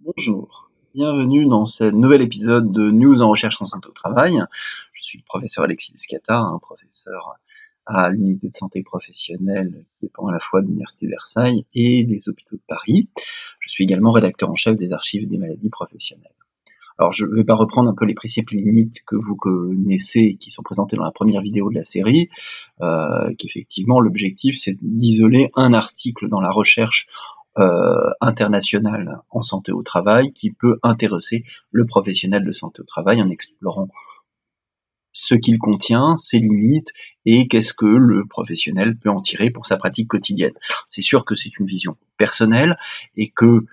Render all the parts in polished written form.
Bonjour, bienvenue dans ce nouvel épisode de News en recherche en santé au travail. Je suis le professeur Alexis Descata, un professeur à l'unité de santé professionnelle qui dépend à la fois de l'Université de Versailles et des hôpitaux de Paris. Je suis également rédacteur en chef des archives des maladies professionnelles. Alors je ne vais pas reprendre un peu les principes limites que vous connaissez et qui sont présentés dans la première vidéo de la série, qu'effectivement l'objectif c'est d'isoler un article dans la recherche international en santé au travail qui peut intéresser le professionnel de santé au travail en explorant ce qu'il contient, ses limites et qu'est-ce que le professionnel peut en tirer pour sa pratique quotidienne. C'est sûr que c'est une vision personnelle et que,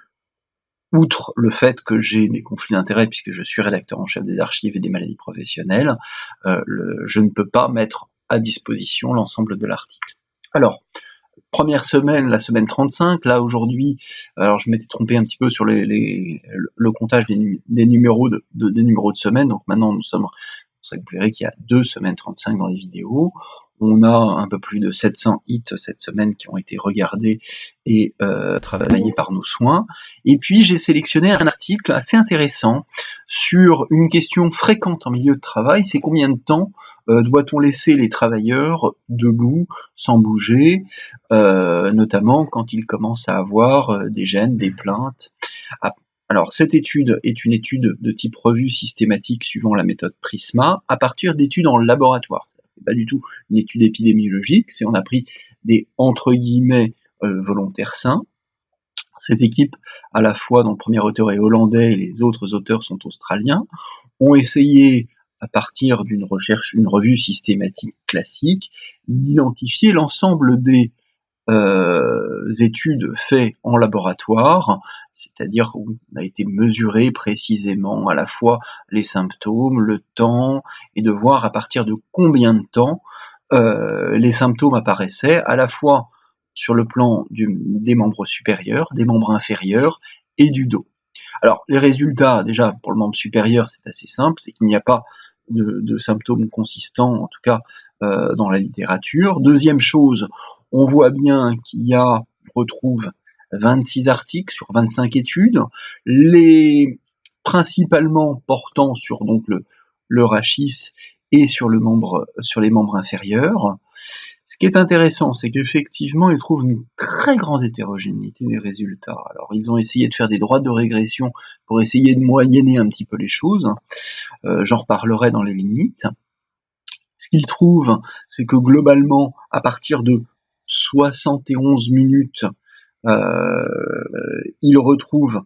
outre le fait que j'ai des conflits d'intérêts puisque je suis rédacteur en chef des archives et des maladies professionnelles, je ne peux pas mettre à disposition l'ensemble de l'article. Alors, première semaine, la semaine 35, là aujourd'hui, alors je m'étais trompé un petit peu sur le comptage des numéros des numéros de semaine, donc maintenant nous sommes, c'est ça que vous verrez qu'il y a 2 semaines 35 dans les vidéos. On a un peu plus de 700 hits cette semaine qui ont été regardés et travaillés par nos soins. Et puis j'ai sélectionné un article assez intéressant sur une question fréquente en milieu de travail, c'est combien de temps doit-on laisser les travailleurs debout, sans bouger, notamment quand ils commencent à avoir des gènes, des plaintes. Alors, cette étude est une étude de type revue systématique suivant la méthode PRISMA, à partir d'études en laboratoire. Ce n'est pas du tout une étude épidémiologique, c'est on a pris des entre guillemets volontaires sains. Cette équipe, à la fois dont le premier auteur est hollandais et les autres auteurs sont australiens, ont essayé, à partir d'une recherche, une revue systématique classique, d'identifier l'ensemble des études faites en laboratoire, c'est-à-dire où on a été mesuré précisément à la fois les symptômes, le temps, et de voir à partir de combien de temps les symptômes apparaissaient, à la fois sur le plan des membres supérieurs, des membres inférieurs et du dos. Alors, les résultats, déjà, pour le membre supérieur, c'est assez simple, c'est qu'il n'y a pas de symptômes consistants, en tout cas dans la littérature. Deuxième chose, on voit bien on retrouve 26 articles sur 25 études, principalement portant sur donc le rachis et sur les membres inférieurs. Ce qui est intéressant, c'est qu'effectivement, ils trouvent une très grande hétérogénéité des résultats. Alors, ils ont essayé de faire des droites de régression pour essayer de moyenner un petit peu les choses. J'en reparlerai dans les limites. Ce qu'ils trouvent, c'est que globalement, à partir de 71 minutes, ils retrouvent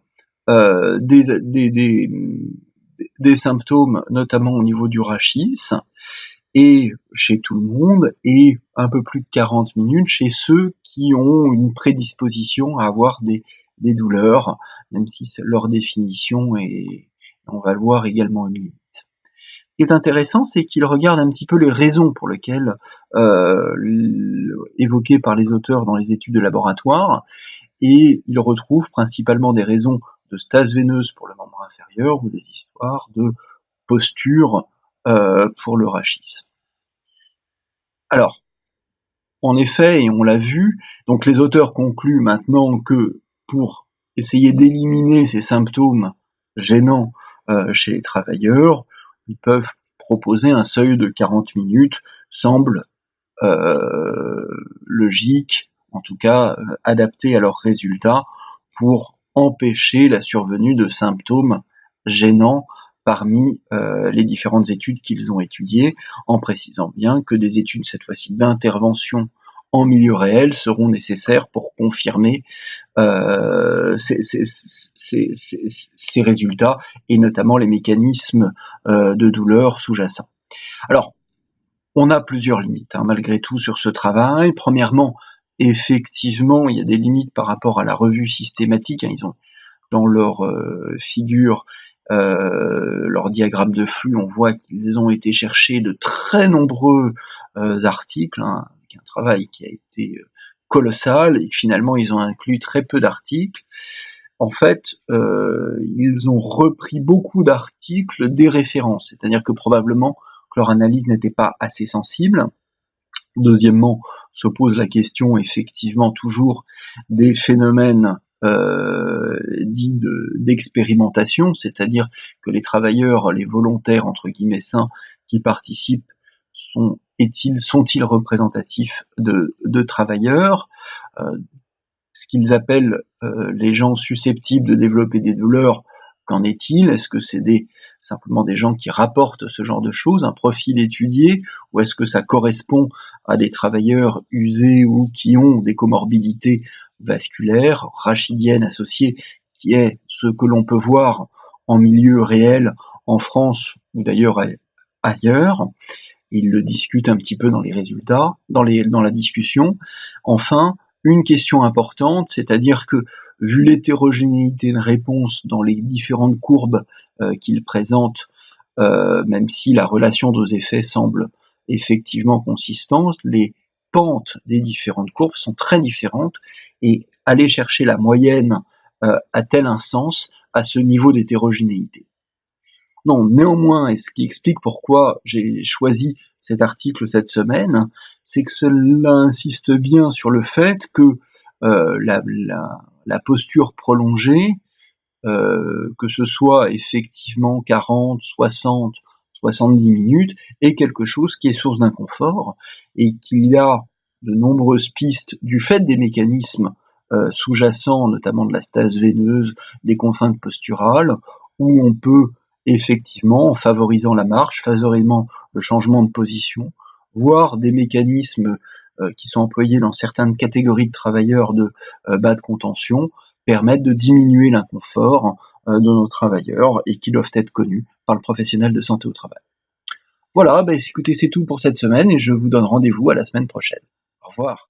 des symptômes, notamment au niveau du rachis, et chez tout le monde, et un peu plus de 40 minutes chez ceux qui ont une prédisposition à avoir des douleurs, même si leur définition est, on va le voir, également une limite. Ce qui est intéressant, c'est qu'il regarde un petit peu les raisons pour lesquelles, évoquées par les auteurs dans les études de laboratoire, et il retrouve principalement des raisons de stase veineuse pour le membre inférieur ou des histoires de posture pour le rachis. Alors, en effet, et on l'a vu, donc les auteurs concluent maintenant que pour essayer d'éliminer ces symptômes gênants chez les travailleurs, ils peuvent proposer un seuil de 40 minutes, semble logique, en tout cas adapté à leurs résultats pour empêcher la survenue de symptômes gênants parmi les différentes études qu'ils ont étudiées, en précisant bien que des études, cette fois-ci d'intervention en milieu réel, seront nécessaires pour confirmer ces résultats, et notamment les mécanismes de douleur sous-jacents. Alors, on a plusieurs limites, malgré tout, sur ce travail. Premièrement, effectivement, il y a des limites par rapport à la revue systématique. Ils ont, dans leur figure, leur diagramme de flux, on voit qu'ils ont été chercher de très nombreux articles, avec un travail qui a été colossal, et finalement ils ont inclus très peu d'articles. En fait, ils ont repris beaucoup d'articles des références, c'est-à-dire que probablement que leur analyse n'était pas assez sensible. Deuxièmement, se pose la question effectivement toujours des phénomènes dit d'expérimentation, c'est-à-dire que les travailleurs, les volontaires entre guillemets sains qui participent sont-ils représentatifs de travailleurs, ce qu'ils appellent les gens susceptibles de développer des douleurs, qu'en est-il? Est-ce que c'est simplement des gens qui rapportent ce genre de choses, un profil étudié, ou est-ce que ça correspond à des travailleurs usés ou qui ont des comorbidités vasculaires, rachidiennes associées, qui est ce que l'on peut voir en milieu réel en France ou d'ailleurs ailleurs? Ils le discutent un petit peu dans les résultats, dans la discussion. Enfin, une question importante, c'est-à-dire que vu l'hétérogénéité de réponses dans les différentes courbes qu'ils présentent, même si la relation aux effets semble effectivement consistante, les pentes des différentes courbes sont très différentes et aller chercher la moyenne a-t-elle un sens à ce niveau d'hétérogénéité? Non, néanmoins, et ce qui explique pourquoi j'ai choisi cet article cette semaine, c'est que cela insiste bien sur le fait que la posture prolongée, que ce soit effectivement 40, 60, 70 minutes, est quelque chose qui est source d'inconfort et qu'il y a de nombreuses pistes du fait des mécanismes sous-jacents, notamment de la stase veineuse, des contraintes posturales, où on peut effectivement, en favorisant la marche, favorisant le changement de position, voir des mécanismes qui sont employés dans certaines catégories de travailleurs de bas de contention, permettent de diminuer l'inconfort de nos travailleurs et qui doivent être connus par le professionnel de santé au travail. Voilà, écoutez, c'est tout pour cette semaine et je vous donne rendez-vous à la semaine prochaine. Au revoir.